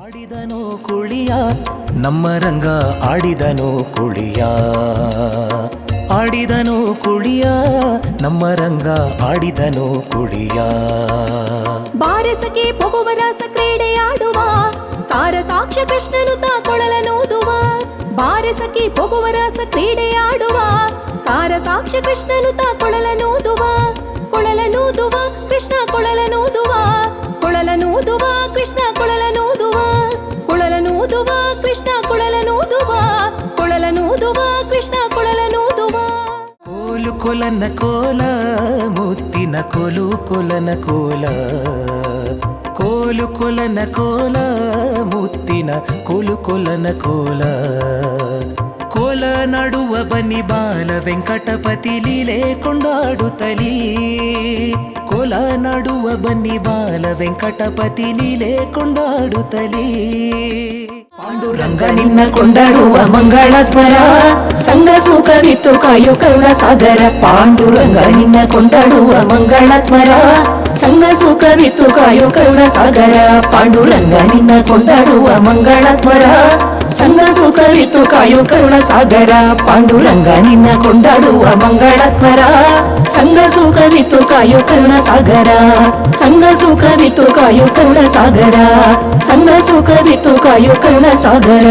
ಆಡಿದನೋ ಕುಳಿಯ ನಮ್ಮ ರಂಗ ಆಡಿದನೋ ಕುಳಿಯ ಆಡಿದನೋ ಕುಳಿಯ ನಮ್ಮ ರಂಗ ಆಡಿದನೋ ಕುಳಿಯ ಬಾರಸಕ್ಕೆ ಪೊಗುವರಾಸ ಕ್ರೀಡೆಯಾಡುವ ಸಾರ ಸಾಕ್ಷ್ಯ ಕೃಷ್ಣನು ತಾ ಕೊಳಲನೂದುವ ಬಾರಸಕ್ಕೆ ಪೊಗುವರಾಸ ಕ್ರೀಡೆಯಾಡುವ ಸಾರ ಸಾಕ್ಷ್ಯ ಕೃಷ್ಣನು ತಾ ಕೊಳಲನೂದುವ ಕೊಳಲನೂದುವ ಕೃಷ್ಣ ಕೊಳಲನೂದುವ ಕೊಳಲನೂದುವ ಕೃಷ್ಣ ಕೊಳಲನೂದುವ ಕೊಳಲನೂದುವ ಕೃಷ್ಣ ಕೊಳಲನೂದುವ ಕೊಳಲನೂದುವ ಕೃಷ್ಣ ಕೊಳಲನೂದುವ ಕೋಲು ಕೊಲನ ಕೋಲ ಮುತ್ತಿನ ಕೋಲು ಕೊಲನ ಕೋಲ ಕೋಲು ಕೊಲನ ಕೋಲ ಮುತ್ತಿನ ಕೋಲು ಕೊಲನ ಕೋಲ ಕೋಲ ನಡುವ ಬನ್ನಿ ಬಾಲ ವೆಂಕಟಪತಿ ಲೀಲೆ ಕೊಂಡಾಡುತ್ತಲೀ ಕೋಲ ನಡುವ ಬನ್ನಿ ಬಾಲ ವೆಂಕಟಪತಿ ಲೀಲೆ ಕೊಂಡಾಡುತ್ತಲೀ ಪಾಂಡುರಂಗ ನಿನ್ನ ಕೊಂಡಾಡುವ ಮಂಗಳಧ್ವರ ಸಂಗ ಸುಖವಿತ್ತು ಕಾಯೋ ಕರುಣ ಸಾಗರ ಪಾಂಡುರಂಗ ನಿನ್ನ ಕೊಂಡಾಡುವ ಮಂಗಳಧ್ವರ ಸಂಗ ಸುಖವಿತ್ತು ಕಾಯೋ ಕರುಣ ಸಾಗರ ಪಾಂಡುರಂಗ ನಿನ್ನ ಕೊಂಡಾಡುವ ಮಂಗಳಧ್ವರ ಸಂಗ ಸುಖವಿತ್ತು ಕಾಯೋ ಕರುಣ ಸಾಗರ ಪಾಂಡುರಂಗ ನಿನ್ನ ಕೊಂಡಾಡುವ ಮಂಗಳಧ್ವರ ಸಂಗ ಸುಖವಿತ್ತು ಕಾಯೋ ಕರುಣ ಸಾಗರ ಸಂಗ ಸುಖವಿತ್ತು ಕಾಯೋ ಕರುಣ ಸಾಗರ ಸಂಗ ಸುಖವಿತ್ತು ಕಾಯೋ ಕರುಣ ಸಾಗರ